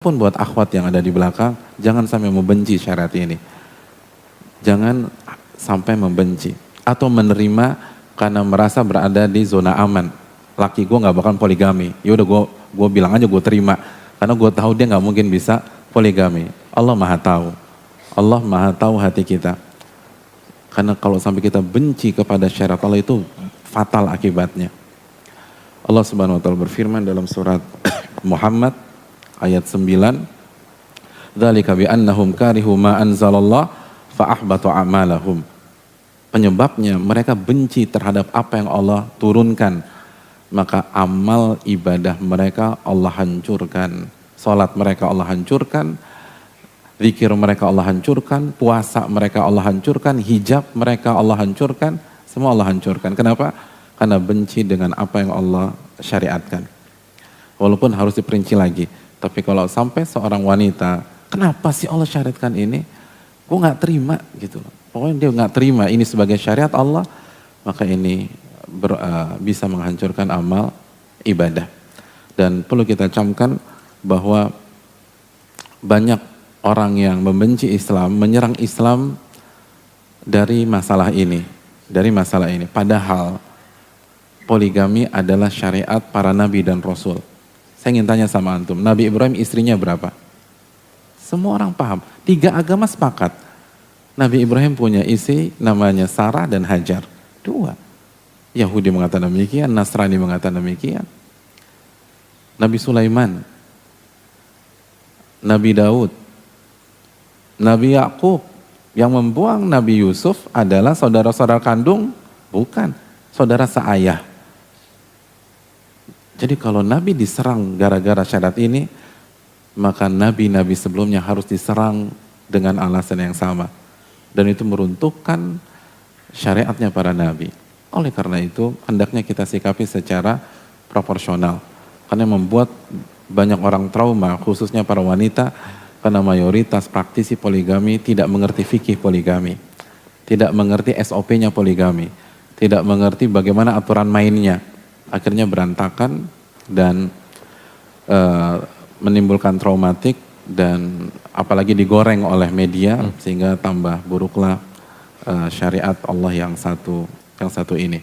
Pun buat akhwat yang ada di belakang, jangan sampai membenci syariat ini. Jangan sampai membenci atau menerima karena merasa berada di zona aman. Laki gue nggak bakal poligami. Ya udah gue bilang aja gue terima karena gue tahu dia nggak mungkin bisa poligami. Allah Maha tahu. Allah Maha tahu hati kita. Karena kalau sampai kita benci kepada syariat Allah itu fatal akibatnya. Allah Subhanahu wa taala berfirman dalam surat Muhammad ayat 9, dzalika bi annahum karihu ma anzalallah fa ahbatu a'malahum. Penyebabnya mereka benci terhadap apa yang Allah turunkan, maka amal ibadah mereka Allah hancurkan. Salat mereka Allah hancurkan, zikir mereka Allah hancurkan, puasa mereka Allah hancurkan, hijab mereka Allah hancurkan, semua Allah hancurkan. Kenapa? Karena benci dengan apa yang Allah syariatkan. Walaupun harus diperinci lagi. Tapi kalau sampai seorang wanita, kenapa sih Allah syariatkan ini? Gue gak terima gitu loh. Pokoknya dia gak terima ini sebagai syariat Allah, maka ini bisa menghancurkan amal ibadah. Dan perlu kita camkan bahwa banyak orang yang membenci Islam, menyerang Islam dari masalah ini. Padahal poligami adalah syariat para nabi dan rasul. Saya ingin tanya sama antum, Nabi Ibrahim istrinya berapa? Semua orang paham, 3 agama sepakat. Nabi Ibrahim punya istri namanya Sarah dan Hajar, 2. Yahudi mengatakan demikian, Nasrani mengatakan demikian. Nabi Sulaiman, Nabi Daud, Nabi Yakub, yang membuang Nabi Yusuf adalah saudara-saudara kandung? Bukan, saudara seayah. Jadi kalau Nabi diserang gara-gara syariat ini, maka Nabi-Nabi sebelumnya harus diserang dengan alasan yang sama. Dan itu meruntuhkan syariatnya para Nabi. Oleh karena itu, hendaknya kita sikapi secara proporsional. Karena membuat banyak orang trauma, khususnya para wanita, karena mayoritas praktisi poligami tidak mengerti fikih poligami. Tidak mengerti SOP-nya poligami. Tidak mengerti bagaimana aturan mainnya. Akhirnya berantakan dan menimbulkan traumatik dan apalagi digoreng oleh media sehingga tambah buruklah syariat Allah yang satu ini.